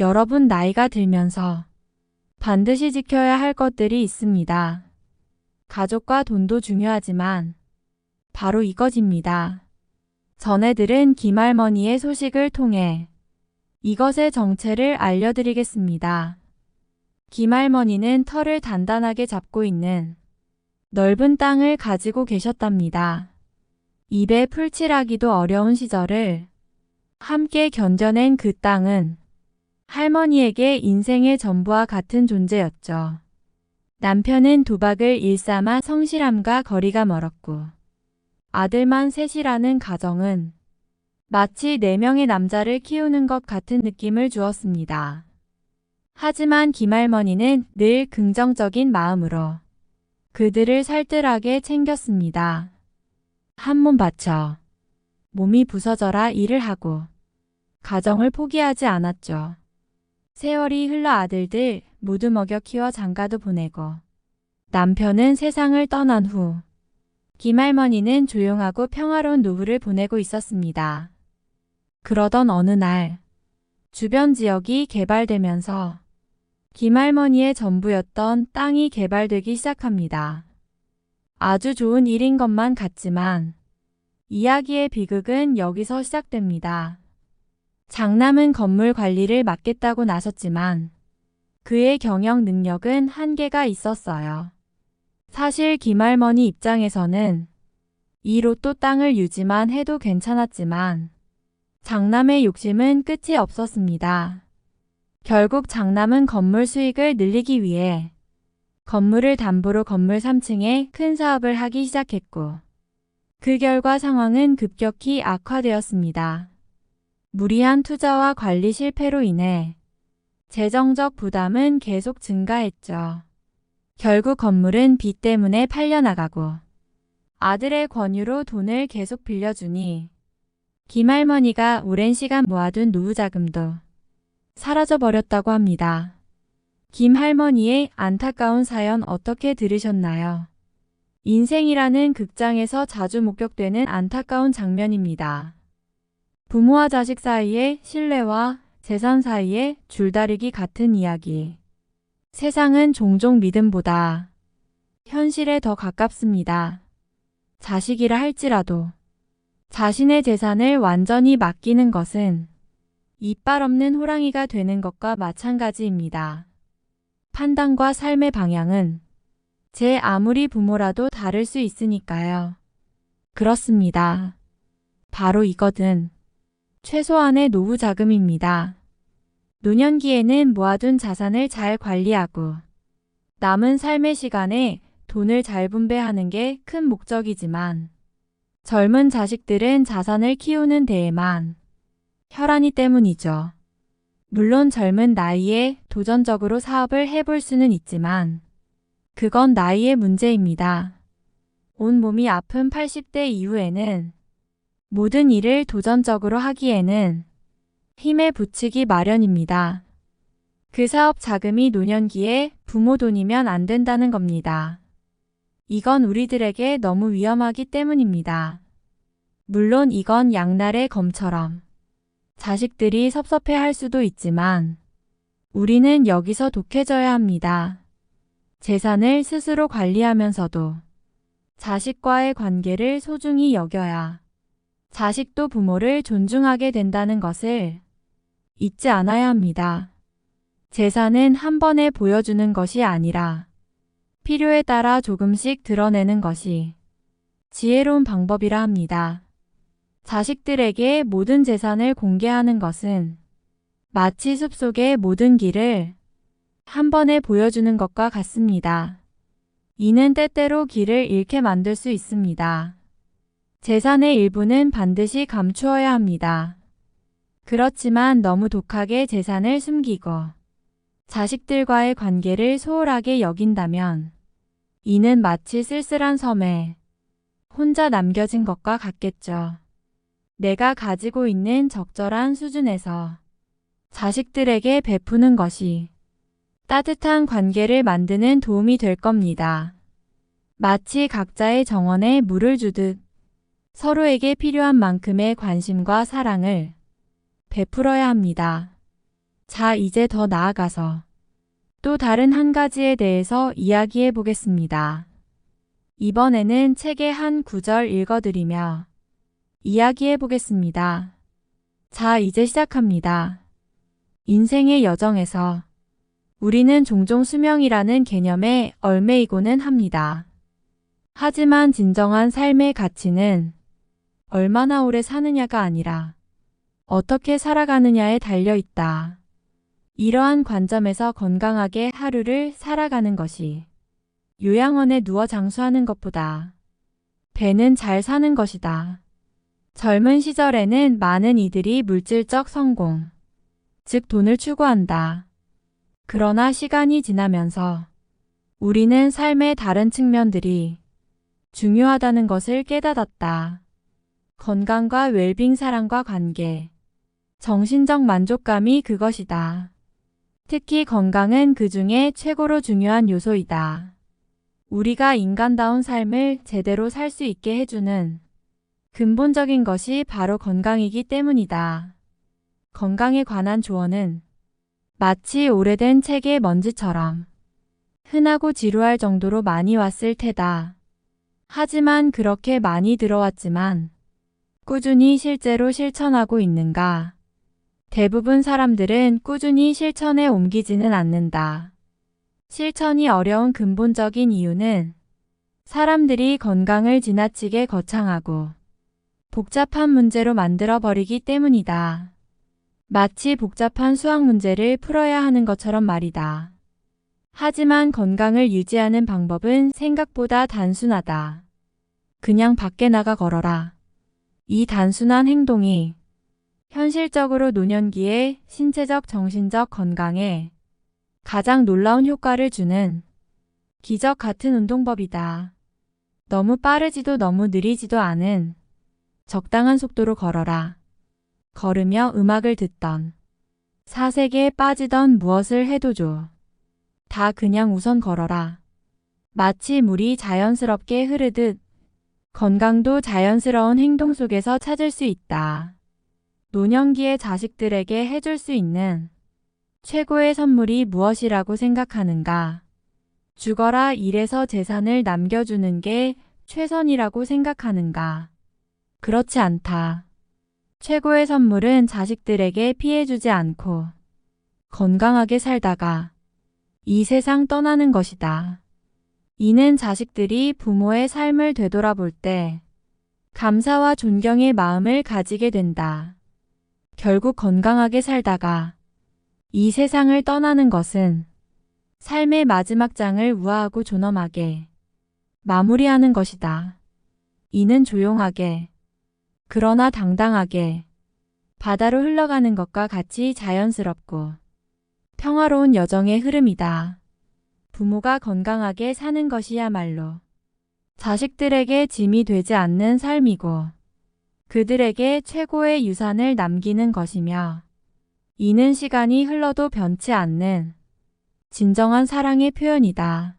여러분 나이가 들면서 반드시 지켜야 할 것들이 있습니다. 가족과 돈도 중요하지만 바로 이것입니다. 전해 들은 김할머니의 소식을 통해 이것의 정체를 알려드리겠습니다. 김할머니는 털을 단단하게 잡고 있는 넓은 땅을 가지고 계셨답니다. 입에 풀칠하기도 어려운 시절을 함께 견뎌낸 그 땅은 할머니에게 인생의 전부와 같은 존재였죠. 남편은 도박을 일삼아 성실함과 거리가 멀었고 아들만 셋이라는 가정은 마치 4명의 남자를 키우는 것 같은 느낌을 주었습니다. 하지만 김할머니는 늘 긍정적인 마음으로 그들을 살뜰하게 챙겼습니다. 한 몸 바쳐 몸이 부서져라 일을 하고 가정을 포기하지 않았죠. 세월이 흘러 아들들 모두 먹여 키워 장가도 보내고 남편은 세상을 떠난 후 김할머니는 조용하고 평화로운 노후를 보내고 있었습니다. 그러던 어느 날 주변 지역이 개발되면서 김할머니의 전부였던 땅이 개발되기 시작합니다. 아주 좋은 일인 것만 같지만 이야기의 비극은 여기서 시작됩니다. 장남은 건물 관리를 맡겠다고 나섰지만 그의 경영 능력은 한계가 있었어요. 사실 김할머니 입장에서는 이 로또 땅을 유지만 해도 괜찮았지만 장남의 욕심은 끝이 없었습니다. 결국 장남은 건물 수익을 늘리기 위해 건물을 담보로 건물 3층에 큰 사업을 하기 시작했고 그 결과 상황은 급격히 악화되었습니다. 무리한 투자와 관리 실패로 인해 재정적 부담은 계속 증가했죠. 결국 건물은 빚 때문에 팔려나가고 아들의 권유로 돈을 계속 빌려주니 김할머니가 오랜 시간 모아둔 노후 자금도 사라져버렸다고 합니다. 김할머니의 안타까운 사연 어떻게 들으셨나요? 인생이라는 극장에서 자주 목격되는 안타까운 장면입니다. 부모와 자식 사이의 신뢰와 재산 사이의 줄다리기 같은 이야기. 세상은 종종 믿음보다 현실에 더 가깝습니다. 자식이라 할지라도 자신의 재산을 완전히 맡기는 것은 이빨 없는 호랑이가 되는 것과 마찬가지입니다. 판단과 삶의 방향은 제 아무리 부모라도 다를 수 있으니까요. 그렇습니다. 바로 이거든. 최소한의 노후 자금입니다. 노년기에는 모아둔 자산을 잘 관리하고 남은 삶의 시간에 돈을 잘 분배하는 게 큰 목적이지만 젊은 자식들은 자산을 키우는 데에만 혈안이 때문이죠. 물론 젊은 나이에 도전적으로 사업을 해볼 수는 있지만 그건 나이의 문제입니다. 온몸이 아픈 80대 이후에는 모든 일을 도전적으로 하기에는 힘에 부치기 마련입니다. 그 사업 자금이 노년기에 부모 돈이면 안 된다는 겁니다. 이건 우리들에게 너무 위험하기 때문입니다. 물론 이건 양날의 검처럼 자식들이 섭섭해할 수도 있지만 우리는 여기서 독해져야 합니다. 재산을 스스로 관리하면서도 자식과의 관계를 소중히 여겨야 자식도 부모를 존중하게 된다는 것을 잊지 않아야 합니다. 재산은 한 번에 보여주는 것이 아니라 필요에 따라 조금씩 드러내는 것이 지혜로운 방법이라 합니다. 자식들에게 모든 재산을 공개하는 것은 마치 숲속의 모든 길을 한 번에 보여주는 것과 같습니다. 이는 때때로 길을 잃게 만들 수 있습니다. 재산의 일부는 반드시 감추어야 합니다. 그렇지만 너무 독하게 재산을 숨기고 자식들과의 관계를 소홀하게 여긴다면 이는 마치 쓸쓸한 섬에 혼자 남겨진 것과 같겠죠. 내가 가지고 있는 적절한 수준에서 자식들에게 베푸는 것이 따뜻한 관계를 만드는 도움이 될 겁니다. 마치 각자의 정원에 물을 주듯 서로에게 필요한 만큼의 관심과 사랑을 베풀어야 합니다. 자, 이제 더 나아가서 또 다른 한 가지에 대해서 이야기해 보겠습니다. 이번에는 책의 한 구절 읽어드리며 이야기해 보겠습니다. 자, 이제 시작합니다. 인생의 여정에서 우리는 종종 수명이라는 개념에 얽매이고는 합니다. 하지만 진정한 삶의 가치는 얼마나 오래 사느냐가 아니라 어떻게 살아가느냐에 달려 있다. 이러한 관점에서 건강하게 하루를 살아가는 것이 요양원에 누워 장수하는 것보다 배는 잘 사는 것이다. 젊은 시절에는 많은 이들이 물질적 성공, 즉 돈을 추구한다. 그러나 시간이 지나면서 우리는 삶의 다른 측면들이 중요하다는 것을 깨닫았다. 건강과 웰빙, 사랑과 관계, 정신적 만족감이 그것이다. 특히 건강은 그 중에 최고로 중요한 요소이다. 우리가 인간다운 삶을 제대로 살 수 있게 해주는 근본적인 것이 바로 건강이기 때문이다. 건강에 관한 조언은 마치 오래된 책의 먼지처럼 흔하고 지루할 정도로 많이 왔을 테다. 하지만 그렇게 많이 들어왔지만 꾸준히 실제로 실천하고 있는가? 대부분 사람들은 꾸준히 실천에 옮기지는 않는다. 실천이 어려운 근본적인 이유는 사람들이 건강을 지나치게 거창하고 복잡한 문제로 만들어버리기 때문이다. 마치 복잡한 수학 문제를 풀어야 하는 것처럼 말이다. 하지만 건강을 유지하는 방법은 생각보다 단순하다. 그냥 밖에 나가 걸어라. 이 단순한 행동이 현실적으로 노년기의 신체적, 정신적 건강에 가장 놀라운 효과를 주는 기적 같은 운동법이다. 너무 빠르지도 너무 느리지도 않은 적당한 속도로 걸어라. 걸으며 음악을 듣던 사색에 빠지던 무엇을 해도 줘. 다 그냥 우선 걸어라. 마치 물이 자연스럽게 흐르듯 건강도 자연스러운 행동 속에서 찾을 수 있다. 노년기의 자식들에게 해줄 수 있는 최고의 선물이 무엇이라고 생각하는가? 죽어라 일해서 재산을 남겨주는 게 최선이라고 생각하는가? 그렇지 않다. 최고의 선물은 자식들에게 피해주지 않고 건강하게 살다가 이 세상 떠나는 것이다. 이는 자식들이 부모의 삶을 되돌아볼 때 감사와 존경의 마음을 가지게 된다. 결국 건강하게 살다가 이 세상을 떠나는 것은 삶의 마지막 장을 우아하고 존엄하게 마무리하는 것이다. 이는 조용하게 그러나 당당하게 바다로 흘러가는 것과 같이 자연스럽고 평화로운 여정의 흐름이다. 부모가 건강하게 사는 것이야말로 자식들에게 짐이 되지 않는 삶이고 그들에게 최고의 유산을 남기는 것이며 이는 시간이 흘러도 변치 않는 진정한 사랑의 표현이다.